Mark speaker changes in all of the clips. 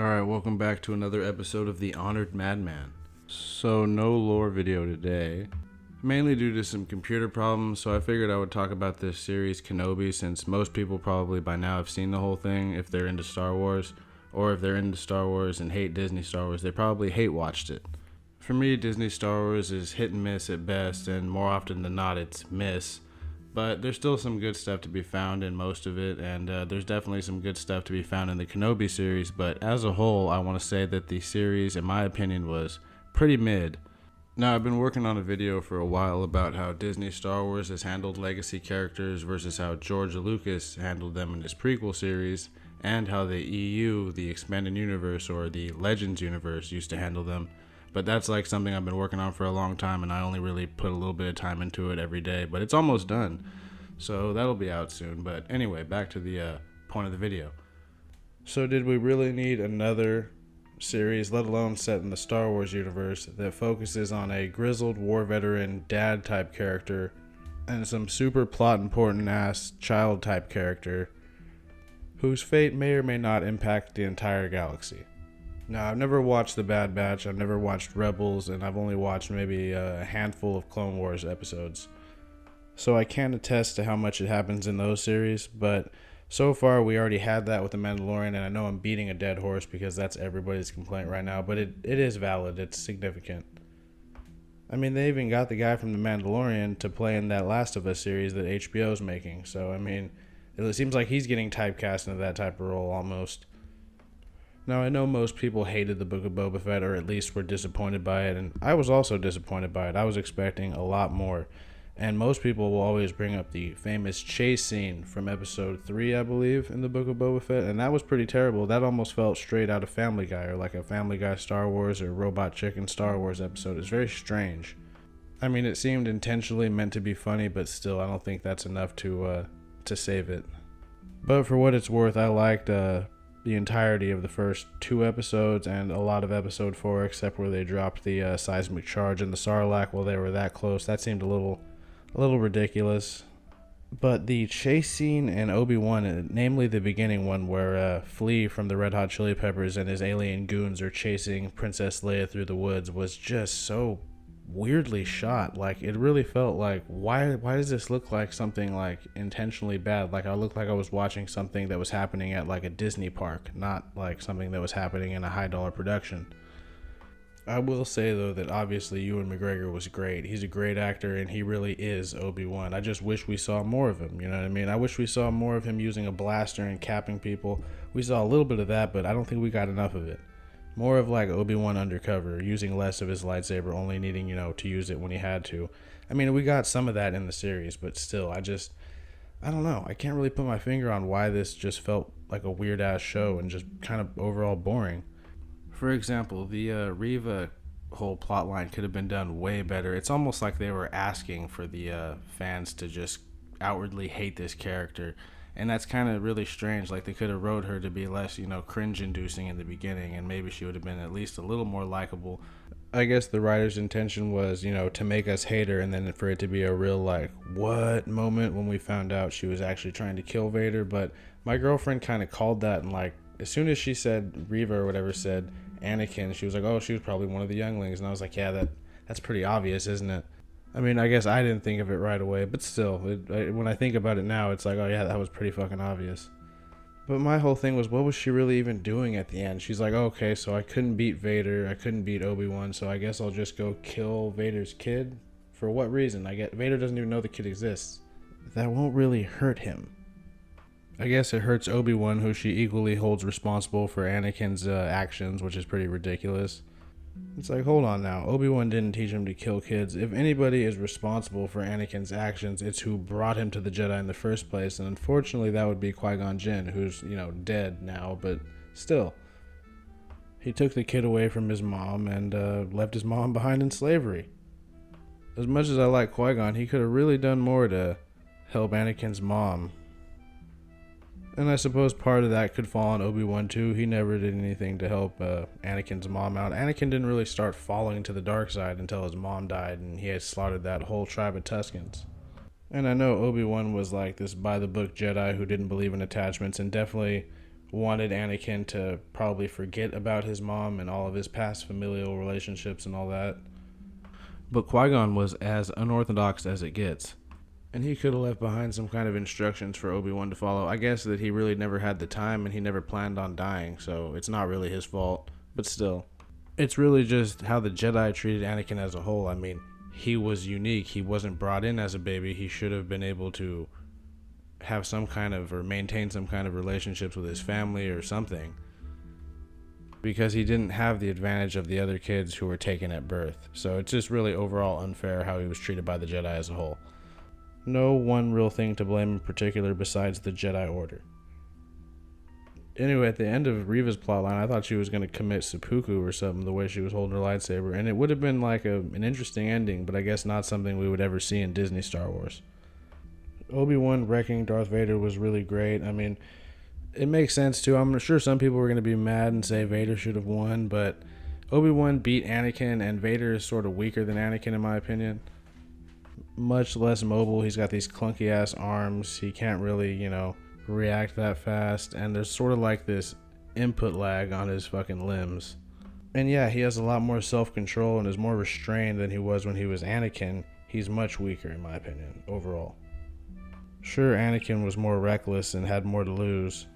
Speaker 1: Alright, welcome back to another episode of The Honored Madman. So, no lore video today, mainly due to some computer problems, so I figured I would talk about this series Kenobi, since most people probably by now have seen the whole thing if they're into Star Wars, or if they're into Star Wars and hate Disney Star Wars, they probably hate watched it. For me, Disney Star Wars is hit and miss at best, and more often than not it's miss. But there's still some good stuff to be found in most of it, and there's definitely some good stuff to be found in the Kenobi series, but as a whole, I want to say that the series, in my opinion, was pretty mid. Now, I've been working on a video for a while about how Disney Star Wars has handled legacy characters versus how George Lucas handled them in his prequel series, and how the EU, the Expanded Universe, or the Legends Universe, used to handle them. But that's like something I've been working on for a long time, and I only really put a little bit of time into it every day, but it's almost done. So that'll be out soon. But anyway, back to the point of the video. So did we really need another series, let alone set in the Star Wars universe, that focuses on a grizzled war veteran dad type character and some super plot important ass child type character whose fate may or may not impact the entire galaxy? Now, I've never watched The Bad Batch, I've never watched Rebels, and I've only watched maybe a handful of Clone Wars episodes. So I can't attest to how much it happens in those series, but so far we already had that with The Mandalorian, and I know I'm beating a dead horse because that's everybody's complaint right now, but it is valid, it's significant. I mean, they even got the guy from The Mandalorian to play in that Last of Us series that HBO's making, so I mean, it seems like he's getting typecast into that type of role almost. Now, I know most people hated the Book of Boba Fett, or at least were disappointed by it, and I was also disappointed by it. I was expecting a lot more. And most people will always bring up the famous chase scene from episode 3, I believe, in the Book of Boba Fett, and that was pretty terrible. That almost felt straight out of Family Guy, or like a Family Guy Star Wars or Robot Chicken Star Wars episode. It's very strange. I mean, it seemed intentionally meant to be funny, but still, I don't think that's enough to save it. But for what it's worth, I liked the entirety of the first 2 episodes and a lot of episode 4, except where they dropped the seismic charge in the Sarlacc while they were that close. That seemed a little ridiculous. But the chase scene in Obi-Wan, namely the beginning one where Flea from the Red Hot Chili Peppers and his alien goons are chasing Princess Leia through the woods, was just so weirdly shot. Like, it really felt like, why does this look like something like intentionally bad? Like, I looked like I was watching something that was happening at like a Disney park, not like something that was happening in a high dollar production. I will say though that obviously Ewan McGregor was great. He's a great actor and he really is Obi-Wan. I just wish we saw more of him, you know what I mean? I wish we saw more of him using a blaster and capping people. We saw a little bit of that, but I don't think we got enough of it. More of like Obi-Wan undercover, using less of his lightsaber, only needing, to use it when he had to. I mean, we got some of that in the series, but still, I don't know. I can't really put my finger on why this just felt like a weird-ass show and just kind of overall boring. For example, the Reva whole plotline could have been done way better. It's almost like they were asking for the fans to just outwardly hate this character. And that's kind of really strange. Like, they could have wrote her to be less, cringe-inducing in the beginning, and maybe she would have been at least a little more likable. I guess the writer's intention was, to make us hate her, and then for it to be a real, like, what moment when we found out she was actually trying to kill Vader. But my girlfriend kind of called that, and, like, as soon as she said, Reva or whatever said Anakin, she was like, oh, she was probably one of the younglings. And I was like, yeah, that's pretty obvious, isn't it? I mean, I guess I didn't think of it right away, but still, when I think about it now, it's like, oh yeah, that was pretty fucking obvious. But my whole thing was, what was she really even doing at the end? She's like, oh, okay, so I couldn't beat Vader, I couldn't beat Obi-Wan, so I guess I'll just go kill Vader's kid? For what reason? Vader doesn't even know the kid exists. That won't really hurt him. I guess it hurts Obi-Wan, who she equally holds responsible for Anakin's actions, which is pretty ridiculous. It's like, hold on now. Obi-Wan didn't teach him to kill kids. If anybody is responsible for Anakin's actions, it's who brought him to the Jedi in the first place. And unfortunately, that would be Qui-Gon Jinn, who's, dead now, but still. He took the kid away from his mom and left his mom behind in slavery. As much as I like Qui-Gon, he could have really done more to help Anakin's mom. And I suppose part of that could fall on Obi-Wan too. He never did anything to help Anakin's mom out. Anakin didn't really start falling to the dark side until his mom died and he had slaughtered that whole tribe of Tuskens. And I know Obi-Wan was like this by-the-book Jedi who didn't believe in attachments and definitely wanted Anakin to probably forget about his mom and all of his past familial relationships and all that. But Qui-Gon was as unorthodox as it gets. And he could have left behind some kind of instructions for Obi-Wan to follow. I guess that he really never had the time and he never planned on dying, so it's not really his fault. But still, it's really just how the Jedi treated Anakin as a whole. I mean, he was unique. He wasn't brought in as a baby. He should have been able to have some kind of, or maintain some kind of relationships with his family or something, because he didn't have the advantage of the other kids who were taken at birth. So it's just really overall unfair how he was treated by the Jedi as a whole. No one real thing to blame in particular besides the Jedi Order. Anyway, at the end of Reva's plotline, I thought she was going to commit seppuku or something, the way she was holding her lightsaber, and it would have been like an interesting ending, but I guess not something we would ever see in Disney Star Wars. Obi-Wan wrecking Darth Vader was really great. I mean, it makes sense too. I'm sure some people were going to be mad and say Vader should have won, but Obi-Wan beat Anakin, and Vader is sort of weaker than Anakin in my opinion. Much less mobile. He's got these clunky ass arms. He can't really, react that fast, and there's sort of like this input lag on his fucking limbs. And yeah, he has a lot more self-control and is more restrained than he was when he was Anakin. He's much weaker in my opinion, overall. Sure, Anakin was more reckless and had more to lose,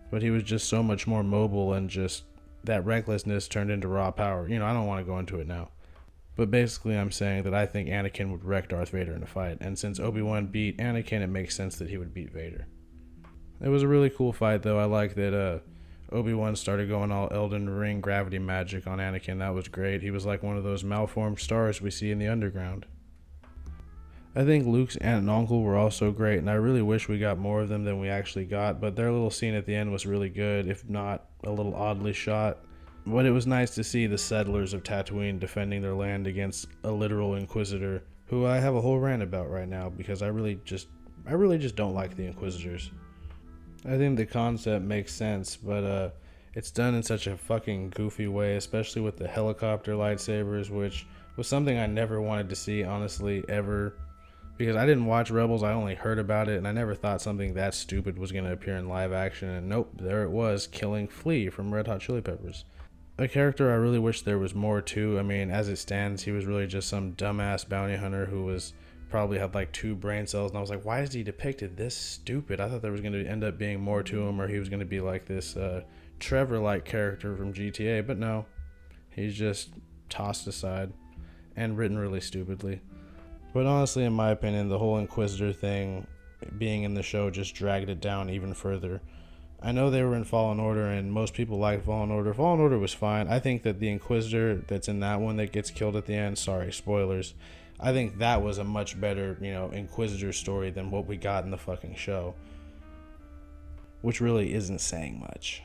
Speaker 1: but he was just so much more mobile, and just that recklessness turned into raw power. I don't want to go into it now. But basically, I'm saying that I think Anakin would wreck Darth Vader in a fight, and since Obi-Wan beat Anakin, it makes sense that he would beat Vader. It was a really cool fight, though. I like that Obi-Wan started going all Elden Ring gravity magic on Anakin. That was great. He was like one of those malformed stars we see in the underground. I think Luke's aunt and uncle were also great, and I really wish we got more of them than we actually got, but their little scene at the end was really good, if not a little oddly shot. But it was nice to see the settlers of Tatooine defending their land against a literal Inquisitor, who I have a whole rant about right now, because I really just don't like the Inquisitors. I think the concept makes sense, but it's done in such a fucking goofy way, especially with the helicopter lightsabers, which was something I never wanted to see, honestly, ever. Because I didn't watch Rebels, I only heard about it, and I never thought something that stupid was going to appear in live action, and nope, there it was, killing Flea from Red Hot Chili Peppers. A character I really wish there was more to. I mean, as it stands, he was really just some dumbass bounty hunter who was probably had like 2 brain cells, and I was like, why is he depicted this stupid? I thought there was going to end up being more to him, or he was going to be like this Trevor-like character from GTA, but no, he's just tossed aside and written really stupidly. But honestly, in my opinion, the whole Inquisitor thing being in the show just dragged it down even further. I know they were in Fallen Order, and most people liked Fallen Order. Fallen Order was fine. I think that the Inquisitor that's in that one that gets killed at the end, sorry, spoilers, I think that was a much better, Inquisitor story than what we got in the fucking show. Which really isn't saying much.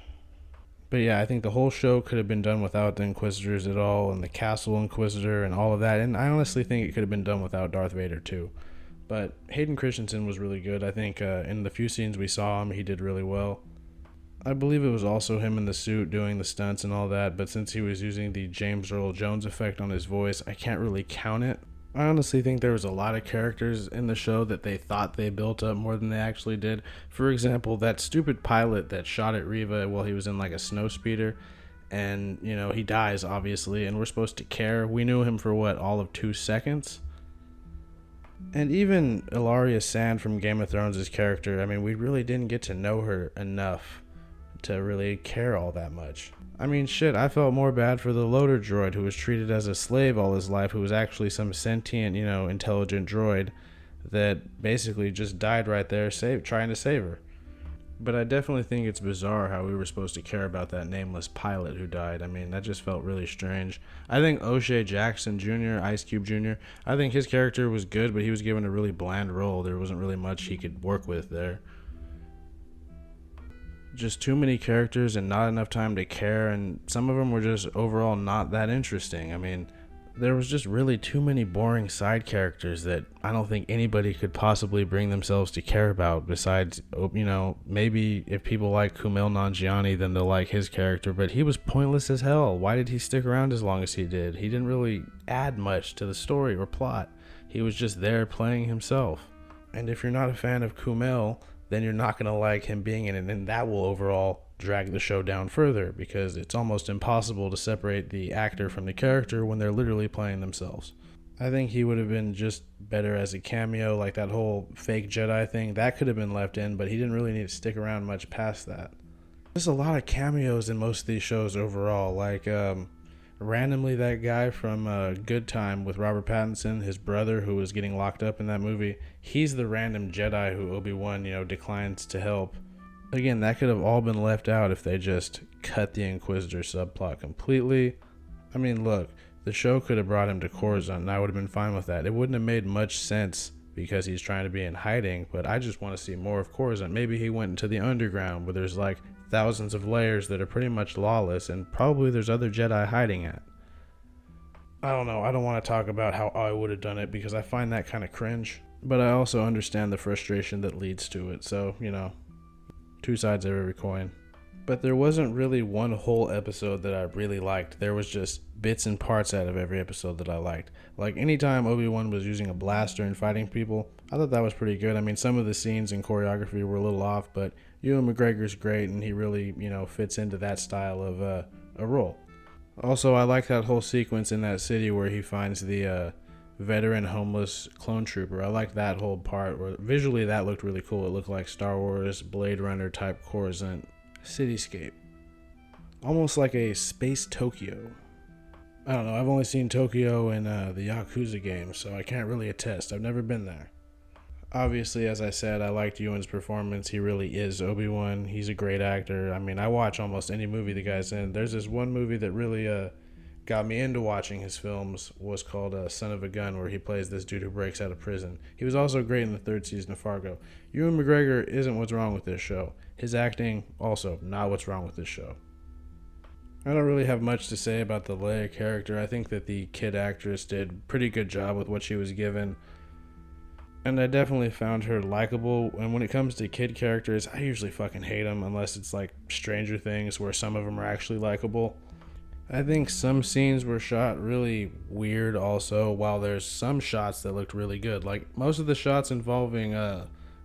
Speaker 1: But yeah, I think the whole show could have been done without the Inquisitors at all, and the Castle Inquisitor and all of that. And I honestly think it could have been done without Darth Vader too. But Hayden Christensen was really good. I think in the few scenes we saw him, he did really well. I believe it was also him in the suit doing the stunts and all that, but since he was using the James Earl Jones effect on his voice, I can't really count it. I honestly think there was a lot of characters in the show that they thought they built up more than they actually did. For example, that stupid pilot that shot at Reva while he was in like a snow speeder, and he dies obviously, and we're supposed to care. We knew him for all of 2 seconds. And even Ilaria Sand from Game of Thrones' character, I mean, we really didn't get to know her enough to really care all that much. I mean, shit, I felt more bad for the loader droid who was treated as a slave all his life, who was actually some sentient, intelligent droid that basically just died right there trying to save her. But I definitely think it's bizarre how we were supposed to care about that nameless pilot who died. I mean, that just felt really strange. I think O'Shea Jackson Jr., Ice Cube Jr., I think his character was good, but he was given a really bland role. There wasn't really much he could work with there. Just too many characters and not enough time to care, and some of them were just overall not that interesting. I mean, there was just really too many boring side characters that I don't think anybody could possibly bring themselves to care about besides, maybe if people like Kumail Nanjiani, then they'll like his character, but he was pointless as hell. Why did he stick around as long as he did? He didn't really add much to the story or plot. He was just there playing himself. And if you're not a fan of Kumail, then you're not going to like him being in it, and that will overall drag the show down further, because it's almost impossible to separate the actor from the character when they're literally playing themselves. I think he would have been just better as a cameo, like that whole fake Jedi thing. That could have been left in, but he didn't really need to stick around much past that. There's a lot of cameos in most of these shows overall. Like, randomly, that guy from Good Time with Robert Pattinson, his brother who was getting locked up in that movie, he's the random Jedi who Obi-Wan, declines to help. Again, that could have all been left out if they just cut the Inquisitor subplot completely. I mean, look, the show could have brought him to Coruscant, and I would have been fine with that. It wouldn't have made much sense because he's trying to be in hiding, but I just want to see more of Coruscant. Maybe he went into the underground where there's like thousands of layers that are pretty much lawless, and probably there's other Jedi hiding at. I don't know. I don't want to talk about how I would have done it because I find that kind of cringe, but I also understand the frustration that leads to it. So, two sides of every coin. But there wasn't really one whole episode that I really liked. There was just bits and parts out of every episode that I liked. Like anytime Obi-Wan was using a blaster and fighting people, I thought that was pretty good. I mean, some of the scenes and choreography were a little off, but Ewan McGregor's great, and he really, fits into that style of a role. Also, I like that whole sequence in that city where he finds the veteran homeless clone trooper. I like that whole part where visually that looked really cool. It looked like Star Wars, Blade Runner type Coruscant cityscape. Almost like a space Tokyo. I don't know, I've only seen Tokyo in the Yakuza games, so I can't really attest. I've never been there. Obviously, as I said, I liked Ewan's performance. He really is Obi-Wan. He's a great actor. I mean, I watch almost any movie the guy's in. There's this one movie that really got me into watching his films, was called Son of a Gun, where he plays this dude who breaks out of prison. He was also great in the third season of Fargo. Ewan McGregor isn't what's wrong with this show. His acting, also not what's wrong with this show. I don't really have much to say about the Leia character. I think that the kid actress did a pretty good job with what she was given. And I definitely found her likable. And when it comes to kid characters, I usually fucking hate them unless it's like Stranger Things where some of them are actually likable. I think some scenes were shot really weird also, while there's some shots that looked really good. Like most of the shots involving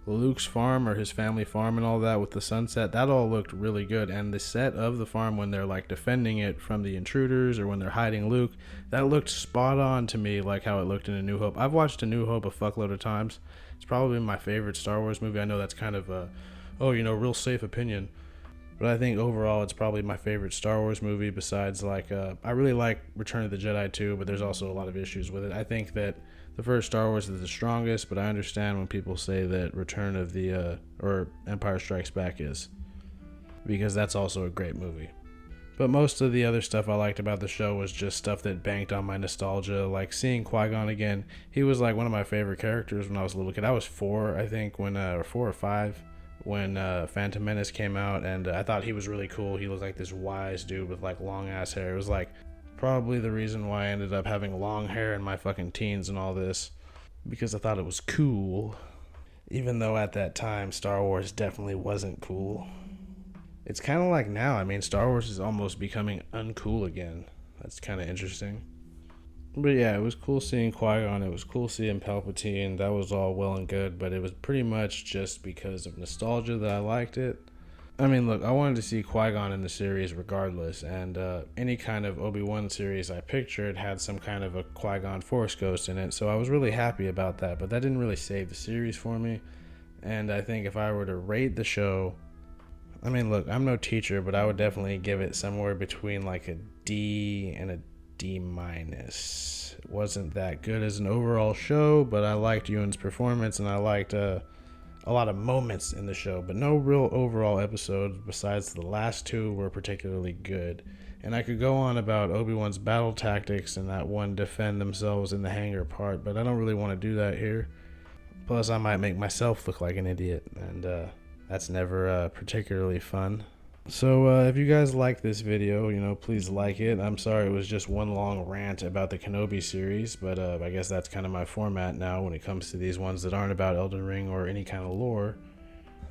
Speaker 1: Luke's farm or his family farm and all that with the sunset, that all looked really good. And the set of the farm when they're like defending it from the intruders or when they're hiding Luke, that looked spot on to me, like how it looked in A New Hope. I've watched A New Hope a fuckload of times. It's probably my favorite Star Wars movie. I know that's kind of a real safe opinion, but I think overall it's probably my favorite Star Wars movie besides I really like Return of the Jedi too, but there's also a lot of issues with it. I think that the first Star Wars is the strongest, but I understand when people say that Return of the or Empire Strikes Back is, because that's also a great movie. But most of the other stuff I liked about the show was just stuff that banked on my nostalgia, like seeing Qui-Gon again. He was like one of my favorite characters when I was a little kid. I was 4, I think, or 4 or 5 when Phantom Menace came out, and I thought he was really cool. He looked like this wise dude with like long ass hair. It was like probably the reason why I ended up having long hair in my fucking teens and all this, because I thought it was cool, even though at that time Star Wars definitely wasn't cool. It's kind of like now. I mean, Star Wars is almost becoming uncool again. That's kind of interesting. But yeah, it was cool seeing Qui-Gon. It was cool seeing Palpatine. That was all well and good, but it was pretty much just because of nostalgia that I liked it. I mean, look, I wanted to see Qui-Gon in the series regardless, and any kind of Obi-Wan series I pictured had some kind of a Qui-Gon Force Ghost in it, so I was really happy about that, but that didn't really save the series for me. And I think if I were to rate the show, I mean, look, I'm no teacher, but I would definitely give it somewhere between like a D and a D-. It wasn't that good as an overall show, but I liked Ewan's performance, and I liked a lot of moments in the show, but no real overall episodes besides the last 2 were particularly good. And I could go on about Obi-Wan's battle tactics and that one defend themselves in the hangar part, but I don't really want to do that here. Plus, I might make myself look like an idiot, and that's never particularly fun. So if you guys like this video, please like it. I'm sorry it was just one long rant about the Kenobi series, but I guess that's kind of my format now when it comes to these ones that aren't about Elden Ring or any kind of lore.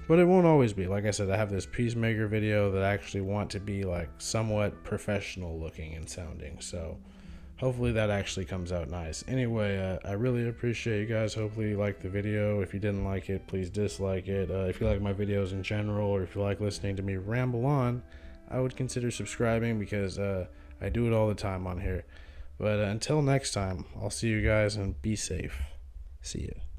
Speaker 1: But it won't always be. Like I said, I have this Peacemaker video that I actually want to be like somewhat professional looking and sounding. So hopefully that actually comes out nice. Anyway, I really appreciate you guys. Hopefully you liked the video. If you didn't like it, please dislike it. If you like my videos in general, or if you like listening to me ramble on, I would consider subscribing, because I do it all the time on here. But until next time, I'll see you guys, and be safe. See ya.